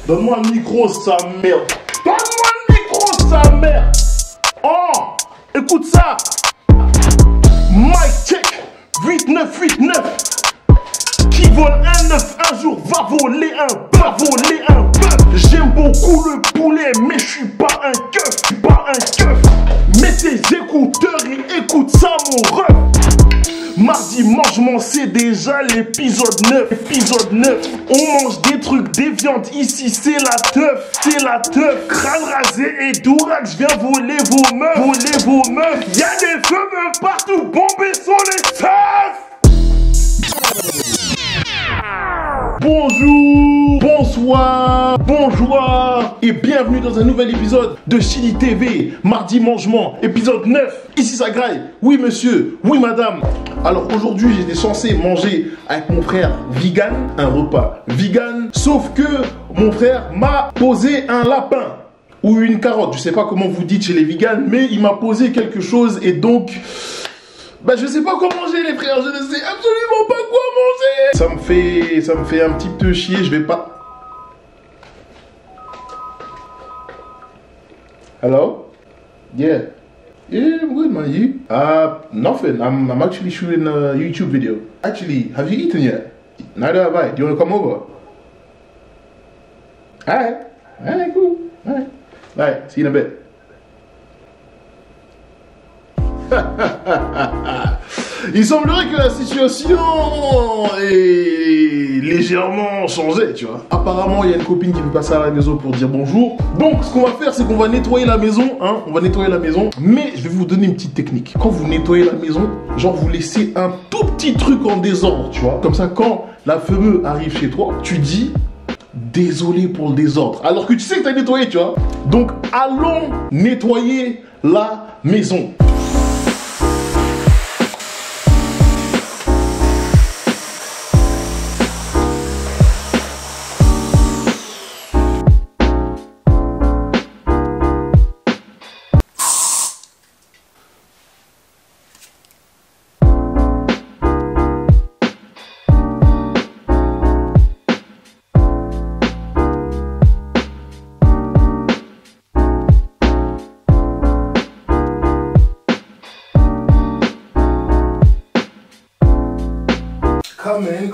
Donne-moi le micro, sa mère. Donne-moi le micro, sa mère. Oh, écoute ça. Mic check. 8989. Qui vole un œuf un jour va voler un bœuf. Va voler un bœuf. J'aime beaucoup le poulet, mais je suis pas un keuf. Je suis pas un keuf. Mets tes écouteurs et écoute ça, mon ref. Mardi mangement, c'est déjà l'épisode 9. Épisode 9. On mange des trucs, des viandes. Ici, c'est la teuf. C'est la teuf. Crâne rasé et dourac. Je viens voler vos meufs. Voler vos meufs. Y'a des feux partout. Bombés sont les teufs. Bonjour, bonsoir, bonjour et bienvenue dans un nouvel épisode de Chili TV, Mardi Mangement, épisode 9. Ici ça graille, oui monsieur, oui madame. Alors aujourd'hui j'étais censé manger avec mon frère vegan, un repas vegan, sauf que mon frère m'a posé un lapin ou une carotte, je sais pas comment vous dites chez les vegans, mais il m'a posé quelque chose et donc... Bah je sais pas quoi manger les frères, je ne sais absolument pas quoi manger. Ça me fait un petit peu chier, je vais pas... Hello? Yeah. Yeah, I'm good man, you? Nothing, I'm actually shooting a YouTube video. Actually, have you eaten yet? Neither have I, do you want to come over? Alright, cool, alright, see you in a bit. Il semblerait que la situation est légèrement changée, tu vois. Apparemment, il y a une copine qui veut passer à la maison pour dire bonjour. Donc, ce qu'on va faire, c'est qu'on va nettoyer la maison, hein. On va nettoyer la maison. Mais je vais vous donner une petite technique. Quand vous nettoyez la maison, genre vous laissez un tout petit truc en désordre, tu vois. Comme ça, quand la fameuse arrive chez toi, tu dis... Désolé pour le désordre. Alors que tu sais que t'as nettoyé, tu vois. Donc, allons nettoyer la maison.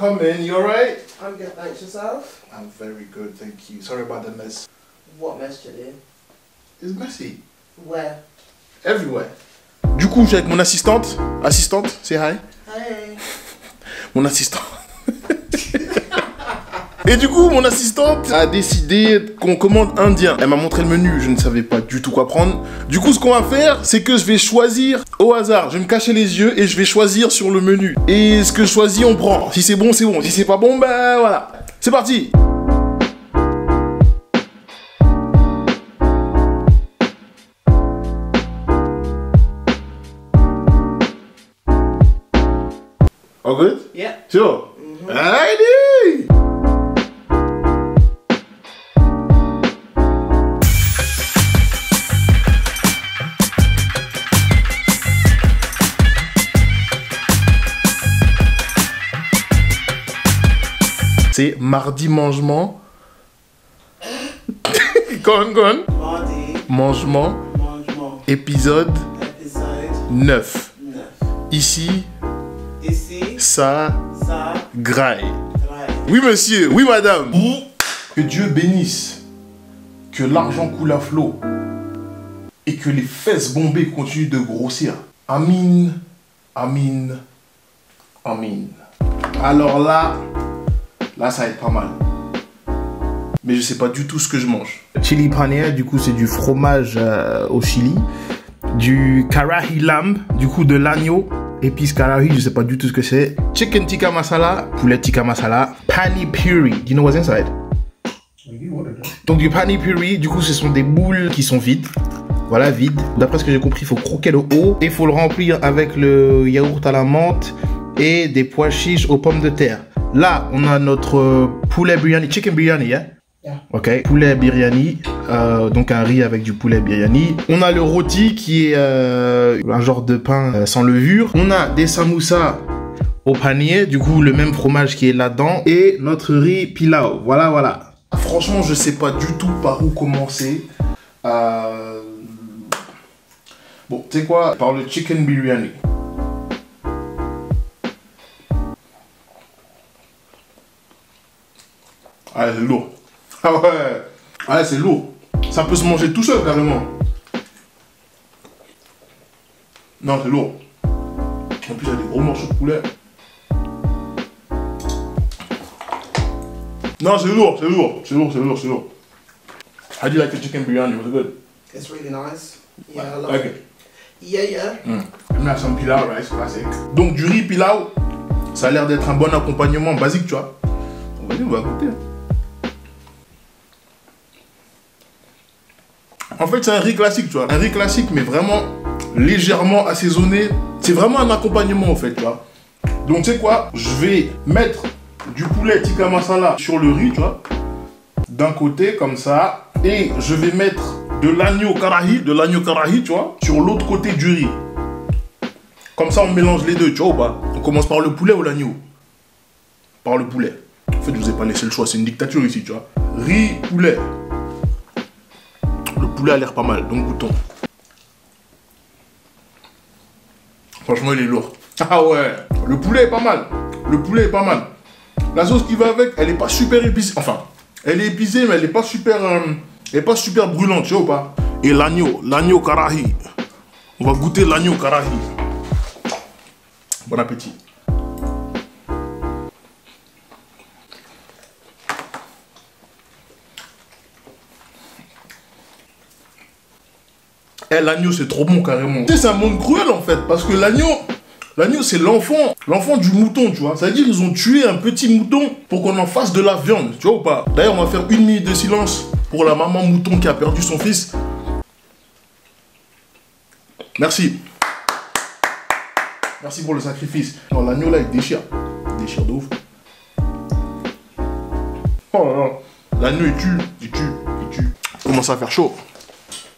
Come in, you alright? I'm good, thanks. Yourself? I'm very good, thank you. Sorry about the mess. What mess, Julian? It's messy. Where? Everywhere. Du coup, je suis avec mon assistante. Assistante, say hi. Hey. Mon assistant. Et du coup, mon assistante a décidé qu'on commande indien. Elle m'a montré le menu, je ne savais pas du tout quoi prendre. Du coup, ce qu'on va faire, c'est que je vais choisir au hasard. Je vais me cacher les yeux et je vais choisir sur le menu. Et ce que je choisis, on prend. Si c'est bon, c'est bon. Si c'est pas bon, ben voilà. C'est parti. All good? Yeah. Sure. Alrighty. C'est Mardi Mangement. Go on. Mardi. Mangement. Épisode 9. Ici, ça graille. Oui monsieur, oui madame. Que Dieu bénisse. Que l'argent coule à flot. Et que les fesses bombées continuent de grossir. Amin. Amin. Amin. Alors là ça va être pas mal. Mais je sais pas du tout ce que je mange. Chili paneer, du coup c'est du fromage au chili. Du karahi lamb, du coup de l'agneau. Épice karahi, je sais pas du tout ce que c'est. Chicken tikka masala, poulet tikka masala. Pani puri, do you know what's inside? Donc du pani puri, du coup ce sont des boules qui sont vides. Voilà, vides. D'après ce que j'ai compris, il faut croquer le haut. Et il faut le remplir avec le yaourt à la menthe et des pois chiches aux pommes de terre. Là, on a notre poulet biryani, chicken biryani, yeah? Yeah. Ok, poulet biryani, donc un riz avec du poulet biryani. On a le roti qui est un genre de pain sans levure. On a des samoussas au panier, du coup le même fromage qui est là-dedans. Et notre riz pilau, voilà. Franchement, je sais pas du tout par où commencer. Bon, tu sais quoi? Par le chicken biryani. Ah, c'est lourd. Ah ouais. Ah, c'est lourd. Ça peut se manger tout seul, carrément. Non, c'est lourd. En plus, il y a des gros morceaux de poulet. Non, c'est lourd, c'est lourd. C'est lourd, c'est lourd, c'est lourd. How do you like the chicken biryani? Was it good? It's really nice. Yeah, I love Okay. it. Yeah. I'm gonna have some pilau rice, classic. Donc, du riz pilau, ça a l'air d'être un bon accompagnement basique, tu vois. Vas-y, on va goûter. En fait, c'est un riz classique, tu vois. Un riz classique, mais vraiment légèrement assaisonné. C'est vraiment un accompagnement, en fait, tu vois. Donc, tu sais quoi? Je vais mettre du poulet tikka masala sur le riz, tu vois. D'un côté, comme ça. Et je vais mettre de l'agneau karahi, tu vois, sur l'autre côté du riz. Comme ça, on mélange les deux, tu vois ou pas? On commence par le poulet ou l'agneau? Par le poulet. En fait, je vous ai pas laissé le choix, c'est une dictature ici, tu vois. Riz, poulet. Le poulet a l'air pas mal, donc goûtons. Franchement, il est lourd. Ah ouais, le poulet est pas mal. Le poulet est pas mal. La sauce qui va avec, elle est pas super épicée. Enfin, elle est épicée, mais elle est pas super, brûlante, tu vois ou pas? Et l'agneau karahi. On va goûter l'agneau karahi. Bon appétit. Eh, l'agneau, c'est trop bon, carrément. Tu sais, c'est un monde cruel, en fait, parce que l'agneau, c'est l'enfant du mouton, tu vois. Ça veut dire qu'ils ont tué un petit mouton pour qu'on en fasse de la viande, tu vois ou pas? D'ailleurs, on va faire 1 minute de silence pour la maman mouton qui a perdu son fils. Merci. Merci pour le sacrifice. Non, l'agneau, là, il déchire. Il déchire de ouf. Oh là là. L'agneau, il tue. Il commence à faire chaud.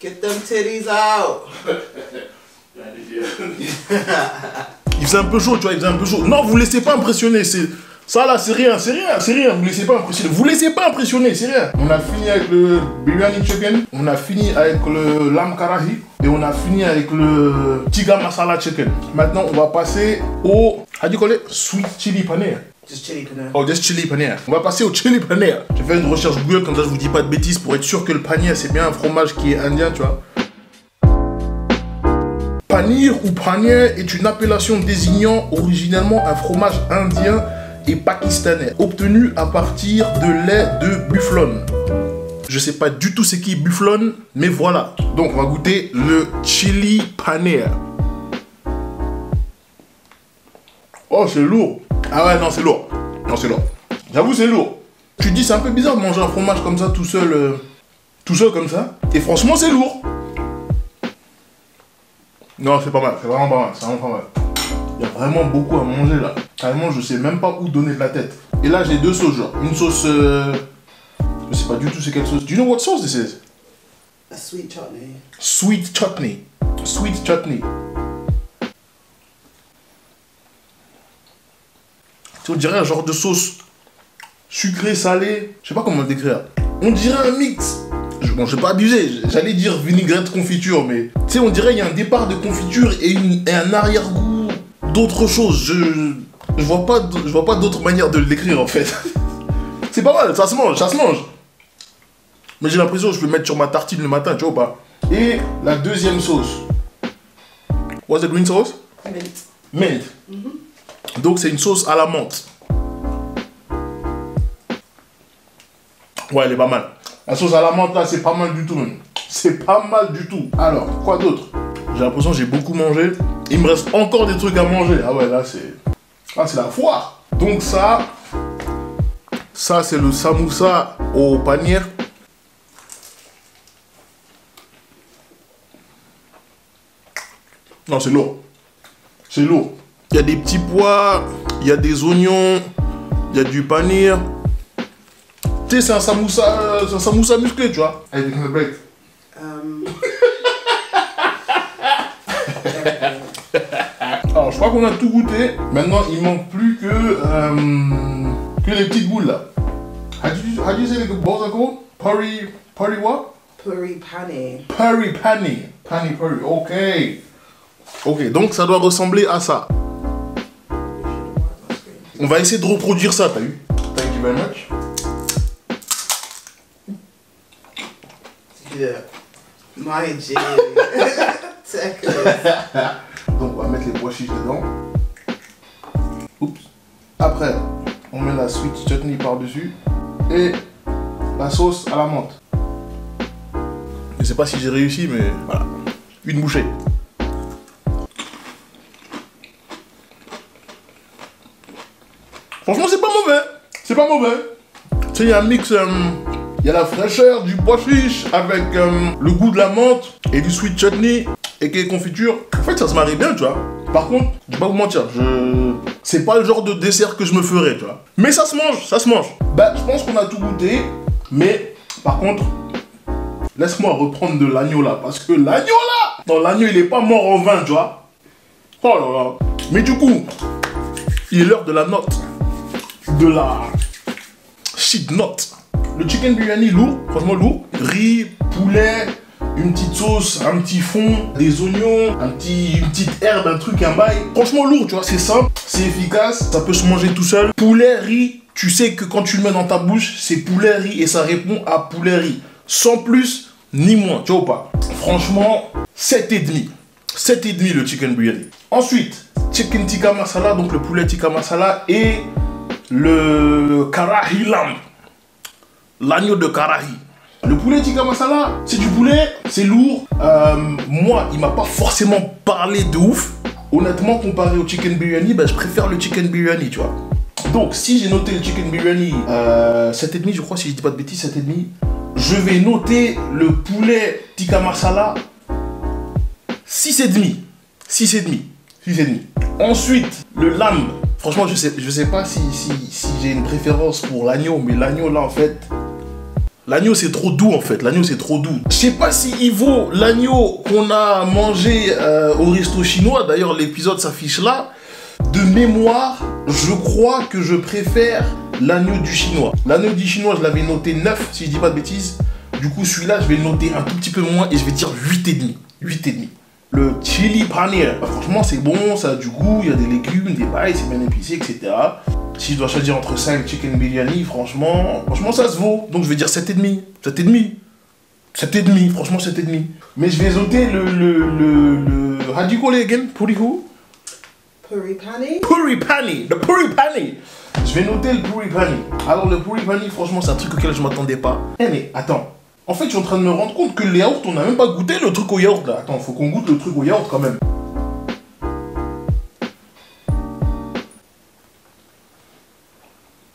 Get them titties out. Il faisait un peu chaud, tu vois, il faisait un peu chaud. Non, vous laissez pas impressionner, ça là, c'est rien, vous laissez pas impressionner. Vous laissez pas impressionner, c'est rien. On a fini avec le biryani chicken, on a fini avec le lamb karahi et on a fini avec le tikka masala chicken. Maintenant, on va passer au, sweet chili paneer. Just chili paneer. Oh, just chili paneer. On va passer au chili paneer. J'ai fait une recherche Google, comme ça je vous dis pas de bêtises pour être sûr que le paneer c'est bien un fromage qui est indien, tu vois. Paneer ou paneer est une appellation désignant originellement un fromage indien et pakistanais, obtenu à partir de lait de bufflone. Je sais pas du tout c'est qui bufflone, mais voilà. Donc on va goûter le chili paneer. Oh, c'est lourd. Ah ouais, non, c'est lourd. Non, c'est lourd. J'avoue, c'est lourd. Tu te dis, c'est un peu bizarre de manger un fromage comme ça, tout seul comme ça. Et franchement, c'est lourd. Non, c'est pas mal. C'est vraiment pas mal. C'est vraiment pas mal. Il y a vraiment beaucoup à manger, là. Carrément, je sais même pas où donner de la tête. Et là, j'ai deux sauces, genre. Une sauce... Je sais pas du tout c'est quelle sauce. Do you know what sauce this is? A sweet chutney. Sweet chutney. Sweet chutney. On dirait un genre de sauce sucrée, salée. Je sais pas comment le décrire. On dirait un mix. Bon, je vais pas abuser. J'allais dire vinaigrette confiture, mais... Tu sais, on dirait qu'il y a un départ de confiture et un arrière-goût d'autre chose. Je vois pas d'autre manière de le décrire, en fait. C'est pas mal, ça se mange, ça se mange. Mais j'ai l'impression que je vais mettre sur ma tartine le matin, tu vois ou pas? Et la deuxième sauce. What's the green sauce? Mint. Mint. Donc c'est une sauce à la menthe. Ouais, elle est pas mal. La sauce à la menthe là, c'est pas mal du tout même. C'est pas mal du tout. Alors, quoi d'autre? J'ai l'impression que j'ai beaucoup mangé. Il me reste encore des trucs à manger. Ah ouais, là c'est... Ah, c'est la foire. Donc ça c'est le samoussa au paneer. Non, c'est lourd. C'est lourd. Il y a des petits pois, il y a des oignons, il y a du paneer. Tu sais, c'est un samoussa musclé, tu vois. Avec un break. Alors, je crois qu'on a tout goûté. Maintenant, il manque plus que les petites boules là. How do you say the balls are called? Puri what? Puri pani. Puri pani. Pani puri. Ok. Ok, donc ça doit ressembler à ça. On va essayer de reproduire ça, t'as vu? Thank you very much. Yeah. My G. Donc on va mettre les pois chiches dedans. Oups. Après, on met la sweet chutney par-dessus. Et la sauce à la menthe. Je sais pas si j'ai réussi, mais voilà. Une bouchée. Franchement, c'est pas mauvais. C'est pas mauvais. Tu sais, il y a un mix. Il y a la fraîcheur du pois chiche avec le goût de la menthe et du sweet chutney et qui est confiture. En fait, ça se marie bien, tu vois. Par contre, je vais pas vous mentir, c'est pas le genre de dessert que je me ferais, tu vois. Mais ça se mange, ça se mange. Bah, je pense qu'on a tout goûté, mais par contre, laisse-moi reprendre de l'agneau là, parce que l'agneau là, non, l'agneau il est pas mort en vin, tu vois. Oh là là. Mais du coup, il est l'heure de la note, de la shit note. Le chicken biryani lourd, franchement lourd. Riz, poulet, une petite sauce, un petit fond, des oignons, une petite herbe, un truc, un bail. Franchement lourd, tu vois, c'est simple, c'est efficace, ça peut se manger tout seul. Poulet, riz, tu sais que quand tu le mets dans ta bouche, c'est poulet, riz et ça répond à poulet, riz. Sans plus ni moins, tu vois ou pas. Franchement, 7,5. 7,5 le chicken biryani. Ensuite, chicken tikka masala, donc le poulet tikka masala et le karahi lamb. L'agneau de Karahi. Le poulet tikka masala, c'est du poulet, c'est lourd. Moi, il m'a pas forcément parlé de ouf. Honnêtement, comparé au chicken biryani, bah, je préfère le chicken biryani, tu vois. Donc, si j'ai noté le chicken biryani 7,5, je crois, si je dis pas de bêtises, 7,5. Je vais noter le poulet tikka masala 6,5. 6,5. 6,5. Ensuite, le lamb. Franchement, je sais pas si j'ai une préférence pour l'agneau, mais l'agneau là, en fait... L'agneau c'est trop doux en fait, l'agneau c'est trop doux. Je sais pas si il vaut l'agneau qu'on a mangé au resto chinois, d'ailleurs l'épisode s'affiche là. De mémoire, je crois que je préfère l'agneau du chinois. L'agneau du chinois, je l'avais noté 9 si je dis pas de bêtises. Du coup celui-là, je vais le noter un tout petit peu moins et je vais dire 8,5. 8,5. Le chili paneer, franchement c'est bon, ça a du goût, il y a des légumes, des pailles, c'est bien épicé, etc. Si je dois choisir entre 5 chicken biryani, franchement ça se vaut. Donc je vais dire 7,5. 7,5. 7,5, franchement 7,5. Mais je vais noter le how do you call it again? Puri who? Puri pani. Puri pani, the puri pani. Je vais noter le puri pani. Alors le puri pani, franchement c'est un truc auquel je m'attendais pas. Eh mais attends. En fait, je suis en train de me rendre compte que le yaourt, on n'a même pas goûté le truc au yaourt là. Attends, faut qu'on goûte le truc au yaourt quand même.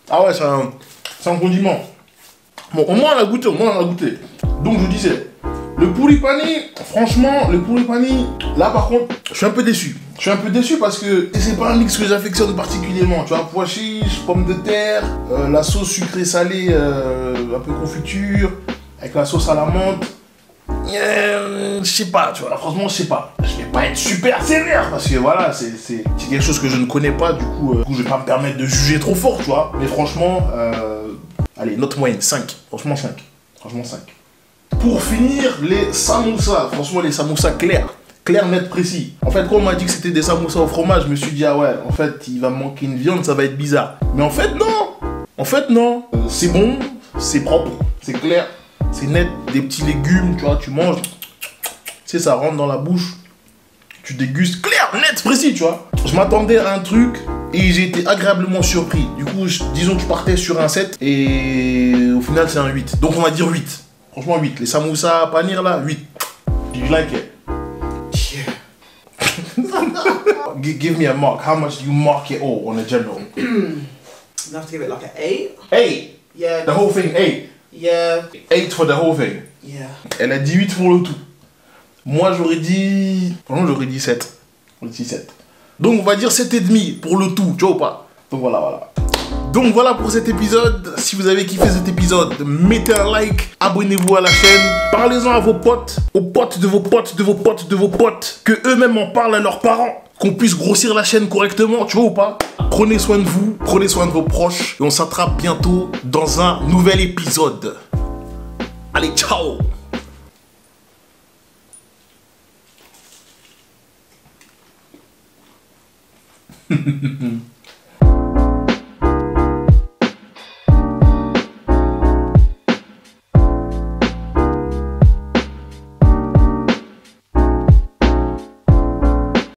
Ah ouais, c'est un condiment. Bon, au moins on a goûté, Donc je disais, le puri pani, franchement, le puri pani, là par contre, je suis un peu déçu. Je suis un peu déçu parce que c'est pas un mix que j'affectionne particulièrement. Tu vois, pois chiches, pommes de terre, la sauce sucrée salée, un peu confiture. Avec la sauce à la menthe, je sais pas, tu vois, franchement, je sais pas. Je vais pas être super sévère parce que voilà, c'est quelque chose que je ne connais pas, du coup, je vais pas me permettre de juger trop fort, tu vois. Mais franchement, allez, note moyenne, 5. Franchement, 5. Franchement, 5. Pour finir, les samoussas. Franchement, les samoussas clairs. Clair, net, précis. En fait, quand on m'a dit que c'était des samoussas au fromage, je me suis dit, ah ouais, en fait, il va me manquer une viande, ça va être bizarre. Mais en fait, non. En fait, non. C'est bon, c'est propre, c'est clair. C'est net, des petits légumes, tu vois, tu manges, tu sais, ça rentre dans la bouche, tu dégustes, clair, net, précis, tu vois. Je m'attendais à un truc et j'ai été agréablement surpris. Du coup, disons que je partais sur un 7 et au final, c'est un 8. Donc, on va dire 8. Franchement, 8. Les samoussas panir là, 8. Do you like it? Yeah. Give me a mark. How much do you mark it all on a general? You have to give it like an 8. 8? Yeah. The whole thing, 8? Yeah. 8 for the whole thing. Yeah. Elle a dit 8 pour le tout. Moi j'aurais dit... Franchement j'aurais dit 7. J'aurais dit 7. Donc on va dire 7,5 pour le tout, tu vois ou pas? Donc voilà. Donc voilà pour cet épisode. Si vous avez kiffé cet épisode, mettez un like, abonnez-vous à la chaîne, parlez-en à vos potes, aux potes de vos potes, de vos potes, de vos potes, que eux-mêmes en parlent à leurs parents. qu'on puisse grossir la chaîne correctement, tu vois ou pas? Prenez soin de vous, prenez soin de vos proches et on s'attrape bientôt dans un nouvel épisode. Allez, ciao!